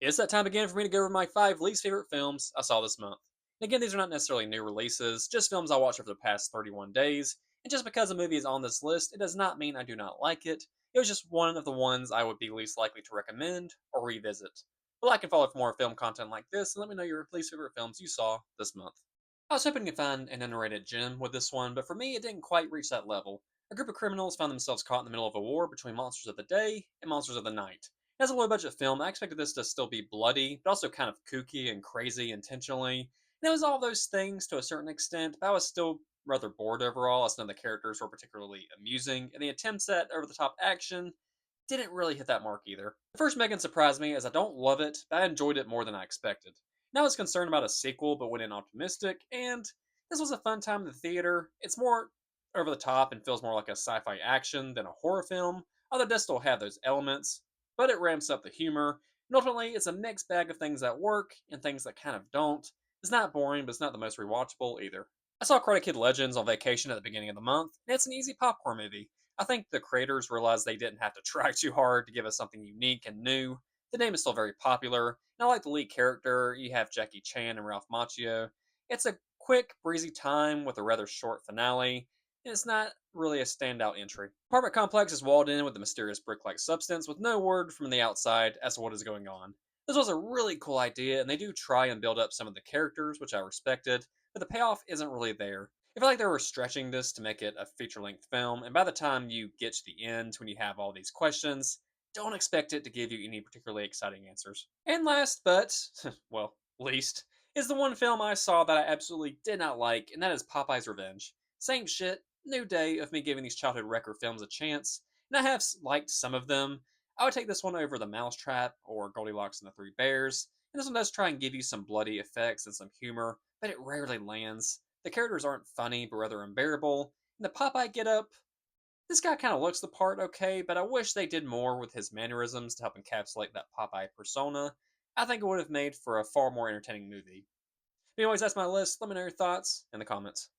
It's that time again for me to go over my 5 least favorite films I saw this month. And again, these are not necessarily new releases, just films I watched over the past 31 days. And just because a movie is on this list, it does not mean I do not like it. It was just one of the ones I would be least likely to recommend or revisit. But like and follow for more film content like this, and let me know your least favorite films you saw this month. I was hoping to find an underrated gem with this one, but for me, it didn't quite reach that level. A group of criminals found themselves caught in the middle of a war between monsters of the day and monsters of the night. As a low budget film, I expected this to still be bloody, but also kind of kooky and crazy intentionally. And it was all those things to a certain extent, but I was still rather bored overall, as none of the characters were particularly amusing, and the attempts at over the top action didn't really hit that mark either. The first Megan surprised me as I don't love it, but I enjoyed it more than I expected. Now I was concerned about a sequel, but went in optimistic, and this was a fun time in the theater. It's more over the top and feels more like a sci fi action than a horror film, although it does still have those elements, but it ramps up the humor. And ultimately, it's a mixed bag of things that work and things that kind of don't. It's not boring, but it's not the most rewatchable either. I saw Karate Kid Legends on vacation at the beginning of the month, and it's an easy popcorn movie. I think the creators realized they didn't have to try too hard to give us something unique and new. The name is still very popular, and I like the lead character. You have Jackie Chan and Ralph Macchio. It's a quick, breezy time with a rather short finale, and it's not really a standout entry. Apartment complex is walled in with a mysterious brick-like substance with no word from the outside as to what is going on. This was a really cool idea, and they do try and build up some of the characters, which I respected, but the payoff isn't really there. I feel like they were stretching this to make it a feature length film, and by the time you get to the end, when you have all these questions, don't expect it to give you any particularly exciting answers. And last but, well, least, is the one film I saw that I absolutely did not like, and that is Popeye's Revenge. Same shit, new day of me giving these childhood record films a chance, and I have liked some of them. I would take this one over The Mousetrap or Goldilocks and the Three Bears, and this one does try and give you some bloody effects and some humor, but it rarely lands. The characters aren't funny, but rather unbearable. And the Popeye get up, this guy kind of looks the part okay, but I wish they did more with his mannerisms to help encapsulate that Popeye persona. I think it would have made for a far more entertaining movie. Anyways, that's my list. Let me know your thoughts in the comments.